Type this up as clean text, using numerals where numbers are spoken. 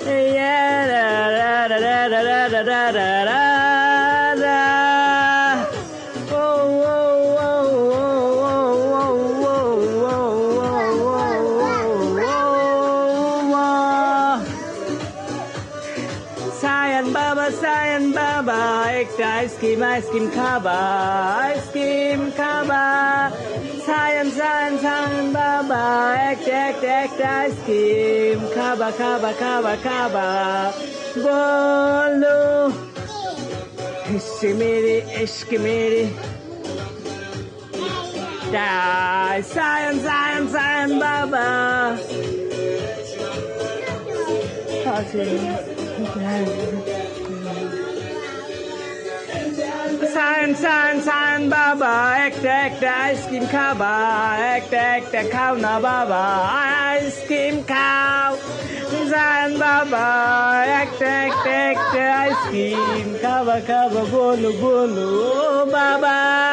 Yeah, da, da, da, da, da, da, da, da, da, da. Oh, oh, oh, oh, oh, oh, oh, oh, oh, oh. Cyan Baba, একটা ice cream খাবা Cyan Baba, একটা ice cream খাবা বলো ইশক মেরে die Cyan Baba Cyan Baba, একটা ice cream খাবা একটা খাও না বাবা আইসক্রিম খাও Cyan Baba, একটা আইসক্রিম খাবা বলো ও বাবা